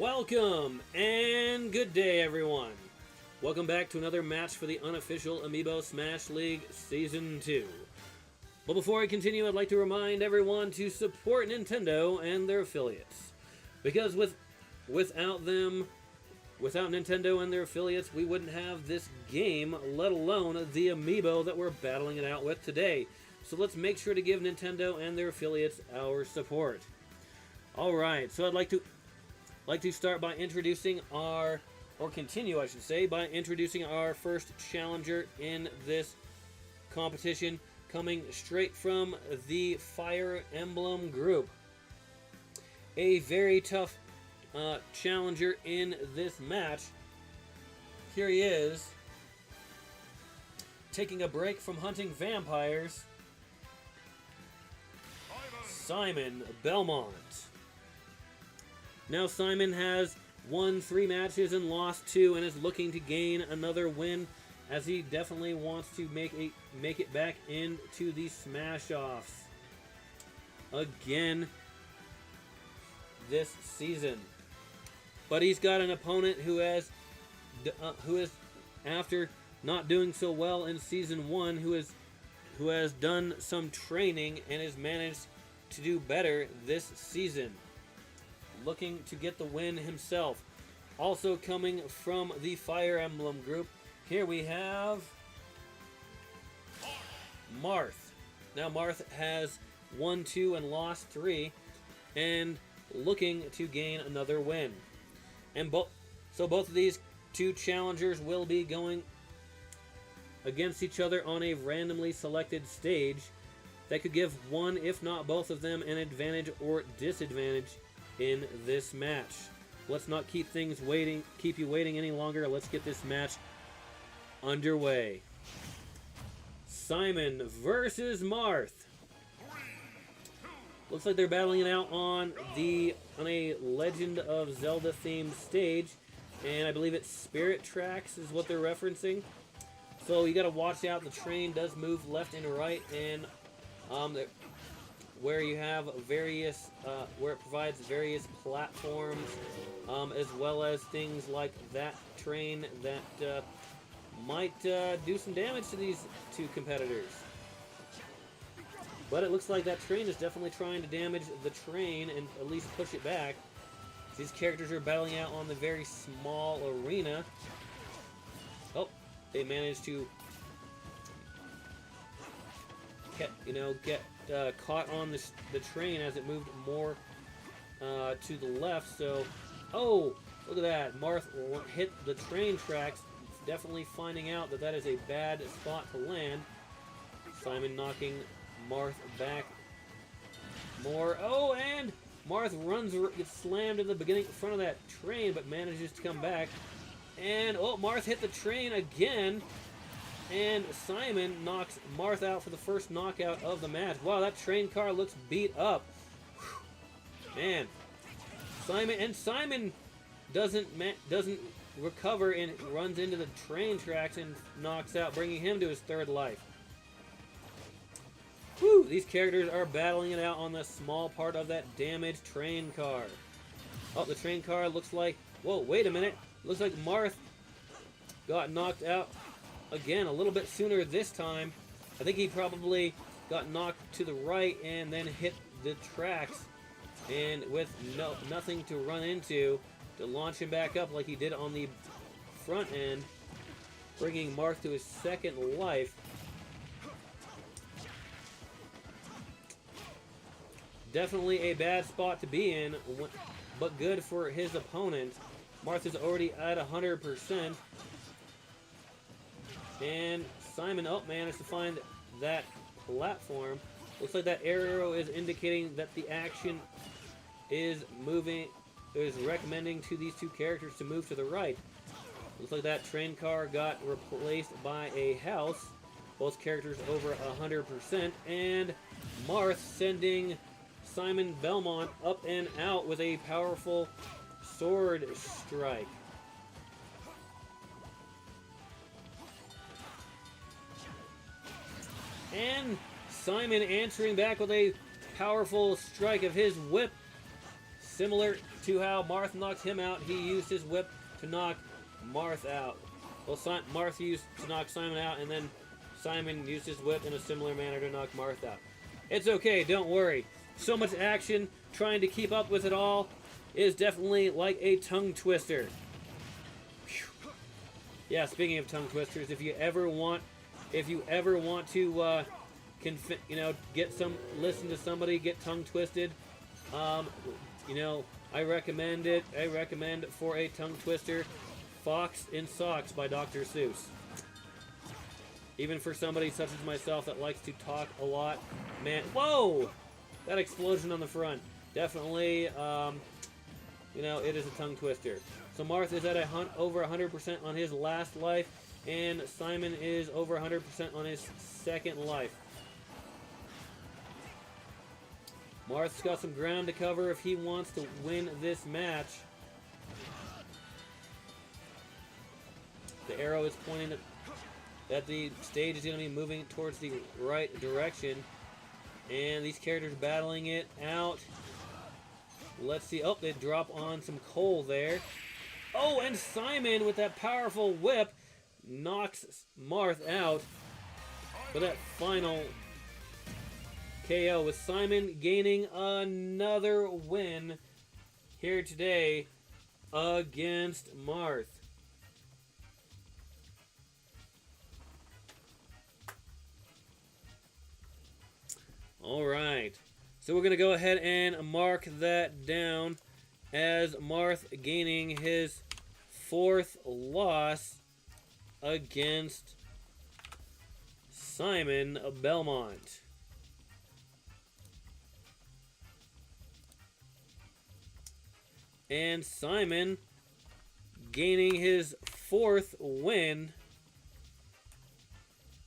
Welcome and good day, everyone. Welcome back to another match for the Unofficial Amiibo Smash League Season 2. But before I continue, I'd like to remind everyone to support Nintendo and their affiliates. Because without Nintendo and their affiliates, we wouldn't have this game, let alone the Amiibo that we're battling it out with today. So let's make sure to give Nintendo and their affiliates our support. Alright, so I'd like to start by introducing our first challenger in this competition, coming straight from the Fire Emblem group. A very tough challenger in this match. Here he is, taking a break from hunting vampires, Simon Belmont. Now Simon has won 3 matches and lost 2 and is looking to gain another win, as he definitely wants to make it back into the Smash-Offs again this season. But he's got an opponent who is, after not doing so well in Season 1, who has done some training and has managed to do better this season, looking to get the win himself. Also coming from the Fire Emblem group, here we have Marth. Now Marth has won 2 and lost 3, and looking to gain another win. And both of these two challengers will be going against each other on a randomly selected stage that could give one, if not both of them, an advantage or disadvantage in this match. Let's not keep you waiting any longer. Let's get this match underway. Simon versus Marth. Looks like they're battling it out on a Legend of Zelda themed stage, and I believe it's Spirit Tracks is what they're referencing. So you got to watch out. The train does move left and right, and where you have various, where it provides various platforms, as well as things like that train that might do some damage to these two competitors. But it looks like that train is definitely trying to damage the train and at least push it back. These characters are battling out on the very small arena. Oh, they managed to get caught on the train as it moved more to the left. So, oh, look at that. Marth hit the train tracks, definitely finding out that is a bad spot to land. Simon knocking Marth back more. Oh, and Marth gets slammed in the front of that train, but manages to come back. And, oh, Marth hit the train again. And Simon knocks Marth out for the first knockout of the match. Wow, that train car looks beat up. Whew. Man. Simon doesn't recover and runs into the train tracks and knocks out, bringing him to his 3rd life. Whew, these characters are battling it out on the small part of that damaged train car. Oh, the train car looks like... Whoa, wait a minute. Looks like Marth got knocked out again a little bit sooner this time. I think he probably got knocked to the right and then hit the tracks, and with nothing to run into to launch him back up like he did on the front end, bringing Marth to his 2nd life. Definitely a bad spot to be in, but good for his opponent. Marth is already at 100%. And Simon managed to find that platform. Looks like that arrow is indicating that the action is recommending to these two characters to move to the right. Looks like that train car got replaced by a house. Both characters over 100%. And Marth sending Simon Belmont up and out with a powerful sword strike. And Simon answering back with a powerful strike of his whip, Similar to how Marth knocked him out, he used his whip to knock Marth out. Well, Marth used to knock Simon out, and then Simon used his whip in a similar manner to knock Marth out. It's okay, don't worry. So much action, trying to keep up with it all is definitely like a tongue twister. Whew. Yeah, speaking of tongue twisters, if you ever want to, listen to somebody get tongue twisted, I recommend it. I recommend for a tongue twister, Fox in Socks by Dr. Seuss. Even for somebody such as myself that likes to talk a lot, man, whoa! That explosion on the front. Definitely, it is a tongue twister. So Marth is at over 100% on his last life, and Simon is over 100% on his second life. Marth's got some ground to cover if he wants to win this match. The arrow is pointing that the stage is going to be moving towards the right direction. And these characters battling it out. Let's see. Oh, they drop on some coal there. Oh, and Simon with that powerful whip knocks Marth out for that final KO, with Simon gaining another win here today against Marth. All right, so we're going to go ahead and mark that down as Marth gaining his 4th loss against Simon Belmont. And Simon gaining his 4th win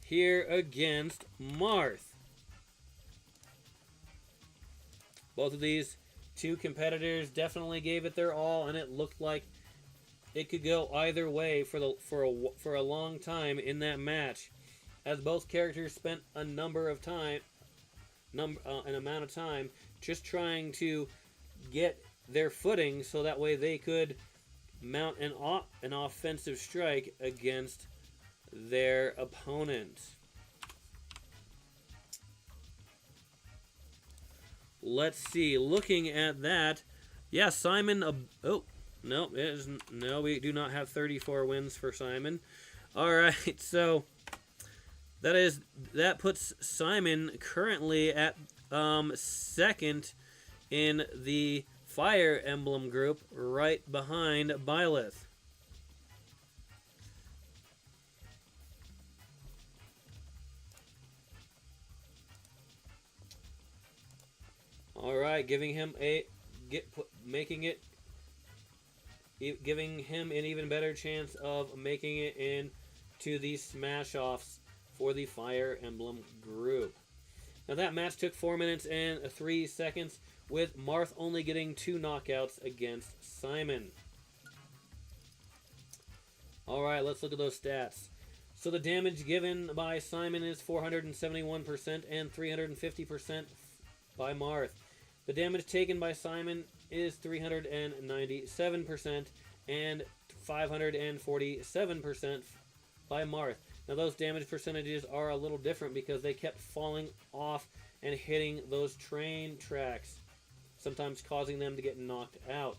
here against Marth. Both of these two competitors definitely gave it their all, and it looked like it could go either way for a long time in that match, as both characters spent an amount of time just trying to get their footing so that way they could mount an offensive strike against their opponent. Let's see. Looking at that, yeah, Simon. We do not have 34 wins for Simon. All right, so that puts Simon currently at second in the Fire Emblem group, right behind Byleth. All right, giving him an even better chance of making it into the smash-offs for the Fire Emblem group. Now that match took 4 minutes and 3 seconds, with Marth only getting 2 knockouts against Simon. All right, let's look at those stats. So the damage given by Simon is 471% and 350% by Marth. The damage taken by Simon is 397% and 547% by Marth. Now those damage percentages are a little different because they kept falling off and hitting those train tracks, sometimes causing them to get knocked out.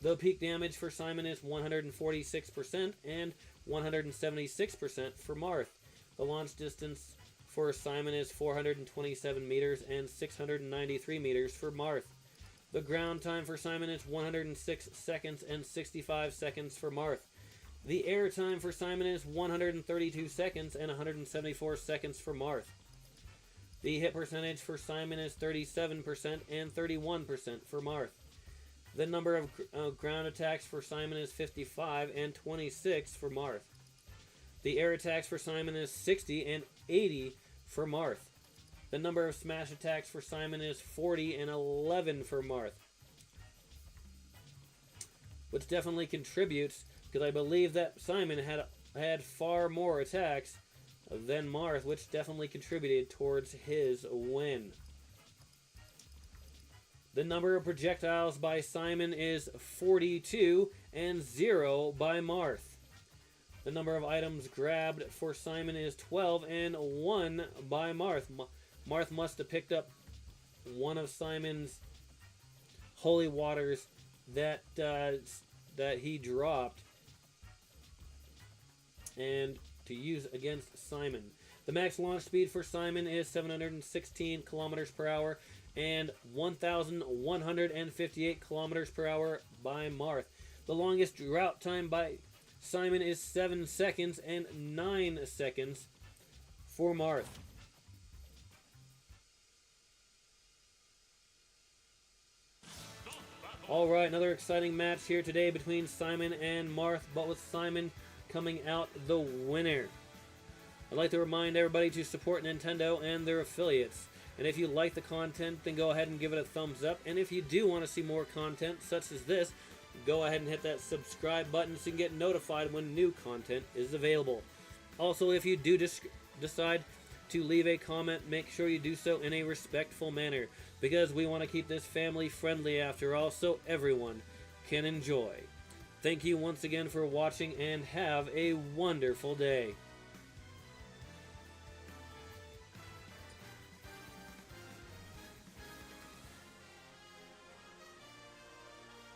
The peak damage for Simon is 146% and 176% for Marth. The launch distance for Simon is 427 meters and 693 meters for Marth. The ground time for Simon is 106 seconds and 65 seconds for Marth. The air time for Simon is 132 seconds and 174 seconds for Marth. The hit percentage for Simon is 37% and 31% for Marth. The number of ground attacks for Simon is 55 and 26 for Marth. The air attacks for Simon is 60 and 80 for Marth. The number of smash attacks for Simon is 40 and 11 for Marth. Which definitely contributes, because I believe that Simon had far more attacks than Marth, which definitely contributed towards his win. The number of projectiles by Simon is 42 and 0 by Marth. The number of items grabbed for Simon is 12 and 1 by Marth. Marth must have picked up one of Simon's holy waters that he dropped and to use against Simon. The max launch speed for Simon is 716 kilometers per hour and 1,158 kilometers per hour by Marth. The longest route time by Simon is 7 seconds and 9 seconds for Marth. Alright, another exciting match here today between Simon and Marth, but with Simon coming out the winner. I'd like to remind everybody to support Nintendo and their affiliates. And if you like the content, then go ahead and give it a thumbs up. And if you do want to see more content such as this, go ahead and hit that subscribe button so you can get notified when new content is available. Also, if you do decide to leave a comment, make sure you do so in a respectful manner, because we want to keep this family friendly after all, so everyone can enjoy. Thank you once again for watching, and have a wonderful day.